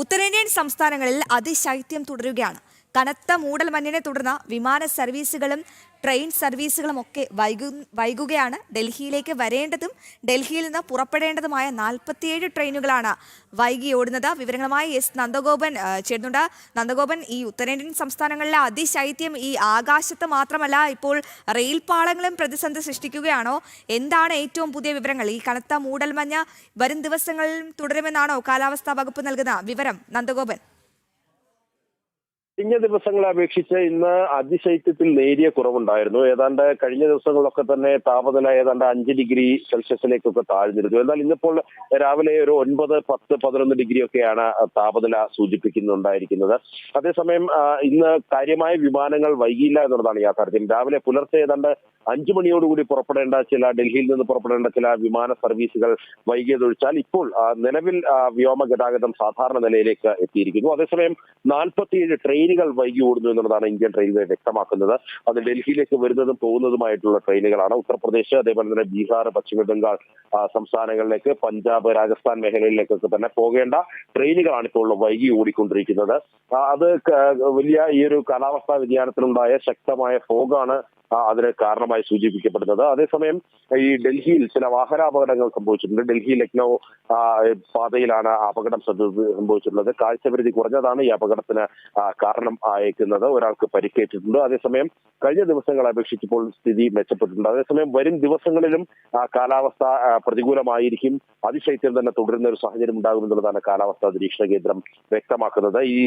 ഉത്തരേന്ത്യൻ സംസ്ഥാനങ്ങളിൽ അതിശൈത്യം തുടരുകയാണ്. കനത്ത മൂടൽമഞ്ഞിനെ തുടർന്ന് വിമാന സർവീസുകളും ട്രെയിൻ സർവീസുകളും ഒക്കെ വൈകുകയാണ്. ഡൽഹിയിലേക്ക് വരേണ്ടതും ഡൽഹിയിൽ നിന്ന് പുറപ്പെടേണ്ടതുമായ 47 ട്രെയിനുകളാണ് വൈകി ഓടുന്നത്. വിവരങ്ങളുമായി എസ് നന്ദഗോപൻ ചേരുന്നുണ്ട്. നന്ദഗോപൻ, ഈ ഉത്തരേന്ത്യൻ സംസ്ഥാനങ്ങളിലെ അതിശൈത്യം ഈ ആകാശത്ത് മാത്രമല്ല, ഇപ്പോൾ റെയിൽ പാളങ്ങളും പ്രതിസന്ധി സൃഷ്ടിക്കുകയാണോ? എന്താണ് ഏറ്റവും പുതിയ വിവരങ്ങൾ? ഈ കനത്ത മൂടൽമഞ്ഞ് വരും ദിവസങ്ങളിലും തുടരുമെന്നാണോ കാലാവസ്ഥാ വകുപ്പ് നൽകുന്ന വിവരം? നന്ദഗോപൻ. കഴിഞ്ഞ ദിവസങ്ങളെ അപേക്ഷിച്ച് ഇന്ന് അതിശൈത്യത്തിൽ നേരിയ കുറവുണ്ടായിരുന്നു. ഏതാണ്ട് കഴിഞ്ഞ ദിവസങ്ങളിലൊക്കെ തന്നെ താപനില ഏതാണ്ട് 5 ഡിഗ്രി സെൽഷ്യസിലേക്കൊക്കെ താഴ്ന്നിരുന്നു. എന്നാൽ ഇന്നിപ്പോൾ രാവിലെ ഒരു 9, 10, 11 ഡിഗ്രി ഒക്കെയാണ് താപനില സൂചിപ്പിക്കുന്നുണ്ടായിരിക്കുന്നത്. അതേസമയം ഇന്ന് കാര്യമായ വിമാനങ്ങൾ വൈകിയില്ല എന്നുള്ളതാണ് യാഥാർത്ഥ്യം. രാവിലെ പുലർച്ചെ ഏതാണ്ട് 5 മണിയോടുകൂടി ഡൽഹിയിൽ നിന്ന് പുറപ്പെടേണ്ട ചില വിമാന സർവീസുകൾ വൈകിയതൊഴിച്ചാൽ ഇപ്പോൾ നിലവിൽ വ്യോമ ഗതാഗതം സാധാരണ നിലയിലേക്ക് എത്തിയിരിക്കുന്നു. അതേസമയം 47 ട്രെയിനുകൾ വൈകി ഓടുന്നു എന്നുള്ളതാണ് ഇന്ത്യൻ റെയിൽവേ വ്യക്തമാക്കുന്നത്. അത് ഡൽഹിയിലേക്ക് വരുന്നതും പോകുന്നതുമായിട്ടുള്ള ട്രെയിനുകളാണ്. ഉത്തർപ്രദേശ്, അതേപോലെ തന്നെ ബീഹാർ, പശ്ചിമ ബംഗാൾ സംസ്ഥാനങ്ങളിലേക്ക്, പഞ്ചാബ്, രാജസ്ഥാൻ മേഖലയിലേക്കൊക്കെ തന്നെ പോകേണ്ട ട്രെയിനുകളാണ് ഇപ്പോൾ വൈകി ഓടിക്കൊണ്ടിരിക്കുന്നത്. അത് വലിയ ഈ ഒരു കാലാവസ്ഥാ വ്യതിയാനത്തിനുണ്ടായ ശക്തമായ ഫോഗാണ് അതിന് കാരണമായി സൂചിപ്പിക്കപ്പെടുന്നത്. അതേസമയം ഈ ഡൽഹിയിൽ ചില വാഹനാപകടങ്ങൾ സംഭവിച്ചിട്ടുണ്ട്. ഡൽഹി ലക്നൗ പാതയിലാണ് അപകടം സംഭവിച്ചിട്ടുള്ളത്. കാഴ്ചപരിധി കുറഞ്ഞതാണ് ഈ അപകടത്തിന് കാരണം ആയേക്കുന്നത്. ഒരാൾക്ക് പരിക്കേറ്റിട്ടുണ്ട്. അതേസമയം കഴിഞ്ഞ ദിവസങ്ങളെ അപേക്ഷിച്ചപ്പോൾ സ്ഥിതി മെച്ചപ്പെട്ടിട്ടുണ്ട്. അതേസമയം വരും ദിവസങ്ങളിലും കാലാവസ്ഥ പ്രതികൂലമായിരിക്കും. അതിശൈത്യം തന്നെ തുടരുന്ന ഒരു സാഹചര്യം ഉണ്ടാകുമെന്നുള്ളതാണ് കാലാവസ്ഥാ നിരീക്ഷണ കേന്ദ്രം വ്യക്തമാക്കുന്നത്. ഈ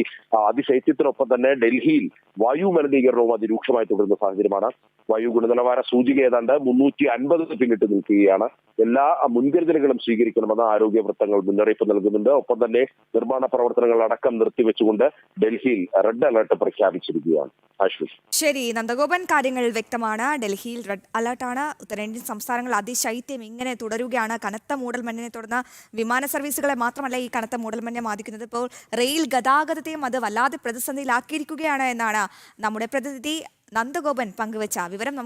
അതിശൈത്യത്തിനൊപ്പം തന്നെ ഡൽഹിയിൽ വായു മലിനീകരണവും അതിരൂക്ഷമായി തുടരുന്ന സാഹചര്യമാണ്. വായു ഗുണനിലവാര സൂചിക ഏതാണ്ട് 350 പിന്നിട്ട് നിൽക്കുകയാണ്. എല്ലാ മുൻകരുതലുകളും സ്വീകരിക്കണമെന്ന് ആരോഗ്യ വൃത്തങ്ങൾ മുന്നറിയിപ്പ് നൽകുന്നുണ്ട്. ഒപ്പം തന്നെ നിർമ്മാണ പ്രവർത്തനങ്ങൾ അടക്കം നിർത്തിവെച്ചുകൊണ്ട് ഡൽഹിയിൽ റെഡ് അലർട്ട് പ്രഖ്യാപിച്ചിരിക്കുകയാണ്. ശരി നന്ദഗോപൻ, കാര്യങ്ങൾ വ്യക്തമാണ്. ഡൽഹിയിൽ റെഡ് അലർട്ടാണ്. ഉത്തരേന്ത്യൻ സംസ്ഥാനങ്ങൾ അതിശൈത്യം ഇങ്ങനെ തുടരുകയാണ്. കനത്ത മൂടൽമഞ്ഞിനെ തുടർന്ന് വിമാന സർവീസുകളെ മാത്രമല്ല ഈ കനത്ത മൂടൽമഞ്ഞ് ബാധിക്കുന്നത്, ഇപ്പോൾ റെയിൽ ഗതാഗതത്തെയും അത് വല്ലാതെ പ്രതിസന്ധിയിലാക്കിയിരിക്കുകയാണ് എന്നാണ് നമ്മുടെ പ്രതിനിധി നന്ദഗോപൻ പങ്കുവച്ച വിവരം. നമുക്ക്